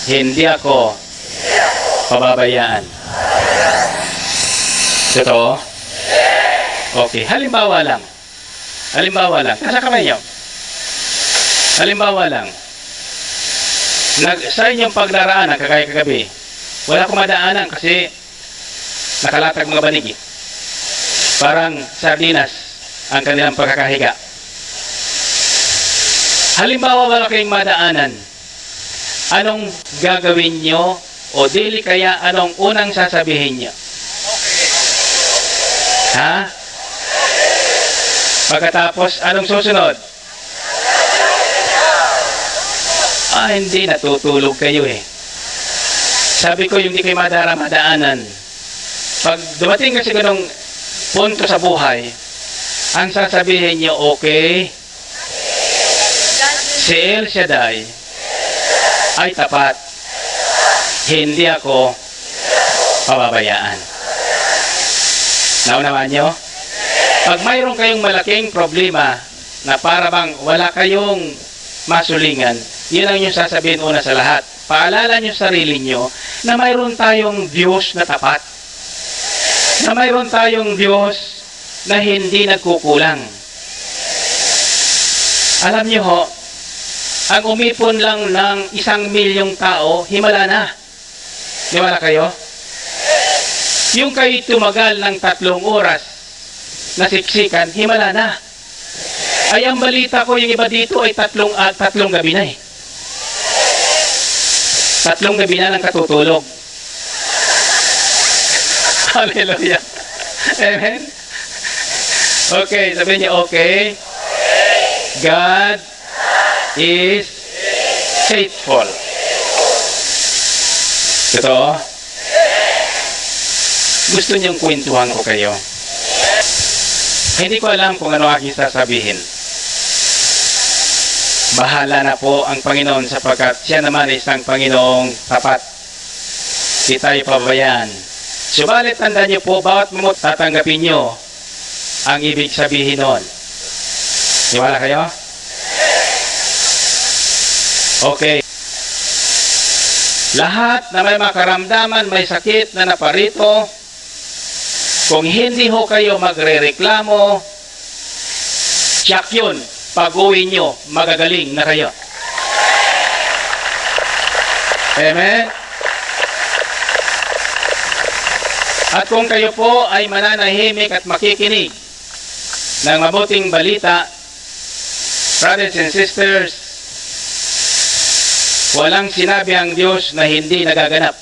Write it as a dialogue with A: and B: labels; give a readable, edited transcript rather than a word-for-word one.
A: Hindi ako pababayaan. Totoo? Okay. Halimbawa lang. Nasa kamay niyo. Halimbawa lang. Sa inyong pagdaraanan, kagaya kagabi, wala akong madaanan kasi nakalatag mga banig eh. Parang sardinas ang kanilang pagkakahiga. Halimbawa wala kayong madaanan, anong gagawin nyo o dili kaya anong unang sasabihin nyo? Ha? Pagkatapos, anong susunod? Hindi, natutulog kayo eh. Sabi ko, yung di kayo madaanan. Pag dumating kasi ganong punto sa buhay, ang sasabihin nyo, okay, si El Shaddai ay tapat. Hindi ako pababayaan. Naunawan nyo? Pag mayroon kayong malaking problema na para bang wala kayong masulingan, yun ang yung sasabihin una sa lahat. Paalala nyo sarili nyo na mayroon tayong Diyos na tapat. Na mayroon tayong Diyos na hindi nagkukulang. Alam nyo ho, ang umipon lang ng 1,000,000 tao, himala na. Himala kayo? Yung kayo tumagal ng 3 oras na siksikan, himala na. Ay, ang balita ko, yung iba dito ay tatlong gabi na eh. 3 gabi na lang katutulog. Hallelujah. Amen? Okay, sabihin niyo, okay. God is faithful. Totoo? Gusto niyong kwentuhan ko kayo? Hindi ko alam kung ano aking sasabihin. Bahala na po ang Panginoon sapagkat siya naman ay isang Panginoong tapat. Di tayo pabayaan. Subalit tandaan niyo po, bawat mo tatanggapin niyo ang ibig sabihin noon. Niwala kayo? Okay. Lahat na may makaramdaman, may sakit na naparito, kung hindi ho kayo magrereklamo, tiyak yun. Pag-uwi nyo, magagaling na kayo. Amen? At kung kayo po ay mananahimik at makikinig ng mabuting balita, brothers and sisters, walang sinabi ang Diyos na hindi nagaganap.